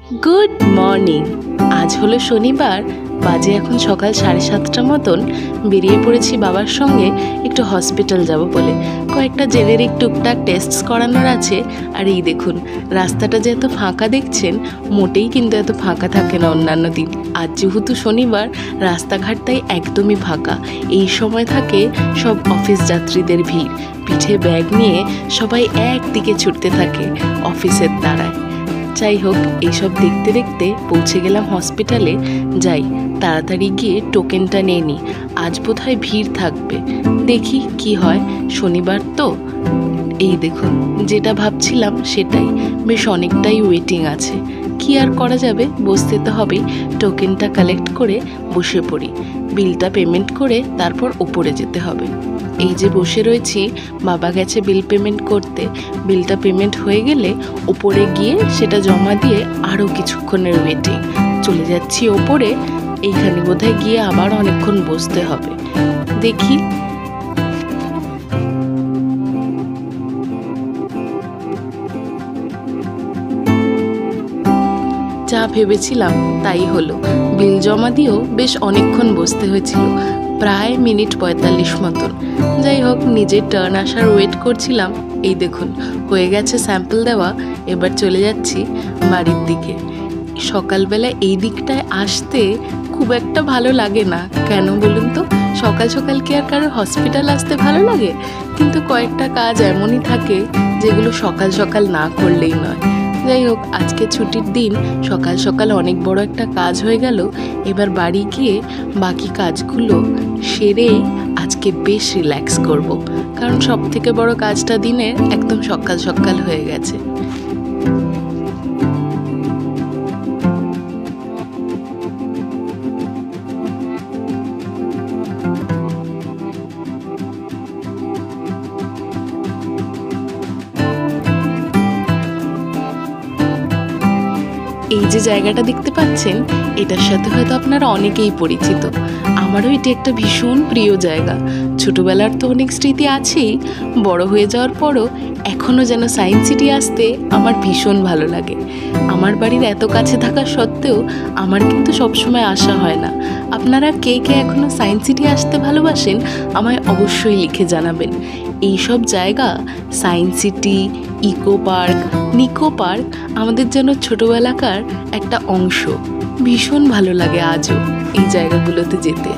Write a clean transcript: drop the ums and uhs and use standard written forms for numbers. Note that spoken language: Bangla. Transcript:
Good morning. আজ হলো শনিবার, বাজে এখন সকাল 7:30 মতন। বেরিয়ে পড়েছি বাবার সঙ্গে একটু হসপিটাল যাব বলে। কয়েকটা জেনেরিক টুকটাক টেস্টস করানোর আছে। আর এই দেখুন, রাস্তাটা যে এত ফাঁকা দেখছেন, মোটেই কিন্তু এত ফাঁকা থাকে না অন্যান্য দিন। আজ যেহেতু শনিবার, রাস্তাঘাট তাই একদমই ফাঁকা। এই সময় থাকে সব অফিস যাত্রীদের ভিড়। পিঠে ব্যাগ নিয়ে সবাই একদিকে ছুটতে থাকে অফিসের তাড়ায়। যাই হোক, এইসব দেখতে দেখতে পৌঁছে গেলাম হসপিটালে। যাই তাড়াতাড়ি গিয়ে টোকেনটা নিয়ে নিই। আজ বোধহয় ভিড় থাকবে, দেখি কি হয়। শনিবার তো। এই দেখুন, যেটা ভাবছিলাম সেটাই, বেশ অনেকটাই ওয়েটিং আছে। কি আর করা যাবে, বসতে তো হবেই। টোকেনটা কালেক্ট করে বসে পড়ি। বিলটা পেমেন্ট করে তারপর উপরে যেতে হবে। এই যে বসে রয়েছি, বাবা গেছে বিল পেমেন্ট করতে। বিলটা পেমেন্ট হয়ে গেলে ওপরে গিয়ে সেটা জমা দিয়ে আরও কিছুক্ষণের ওয়েটিং। চলে যাচ্ছি ওপরে। এইখানে বোধহয় গিয়ে আবার অনেকক্ষণ বসতে হবে, দেখি। যা ভেবেছিলাম তাই হলো। বিল জমা দিয়েও বেশ অনেকক্ষণ বসতে হয়েছিল, প্রায় মিনিট 45 মতন। যাই হোক, নিজের টার্ন আসার ওয়েট করছিলাম। এই দেখুন, হয়ে গেছে স্যাম্পল দেওয়া। এবার চলে যাচ্ছি বাড়ির দিকে। সকালবেলা এই দিকটায় আসতে খুব একটা ভালো লাগে না, কেন বলুন তো? সকাল সকাল কি আর কারোর হসপিটাল আসতে ভালো লাগে? কিন্তু কয়েকটা কাজ এমনই থাকে যেগুলো সকাল সকাল না করলেই নয়। যাই হোক, আজকে ছুটির দিন, সকাল সকাল অনেক বড় একটা কাজ হয়ে গেল। এবার বাড়ি গিয়ে বাকি কাজগুলো সেরেই আজকে বেশ রিল্যাক্স করব, কারণ সব থেকে বড় কাজটা দিনের একদম সকাল সকাল হয়ে গেছে। এই যে জায়গাটা দেখতে পাচ্ছেন, এটার সাথে হয়তো আপনারা অনেকেই পরিচিত। আমারও এটি একটা ভীষণ প্রিয় জায়গা। ছোটবেলার তো অনেক স্মৃতি আছেই, বড় হয়ে যাওয়ার পরও এখনও যেন সায়েন্স সিটি আসতে আমার ভীষণ ভালো লাগে। আমার বাড়ির এত কাছে থাকা সত্ত্বেও আমার কিন্তু সবসময় আসা হয় না। আপনারা কে কে এখনও সায়েন্স সিটি আসতে ভালোবাসেন, আমায় অবশ্যই লিখে জানাবেন। এইসব জায়গা, science city, eco park, Nicco park, আমাদের যেন ছোটোবেলাকার একটা অংশ। ভীষণ ভালো লাগে আজও এই জায়গাগুলোতে যেতে।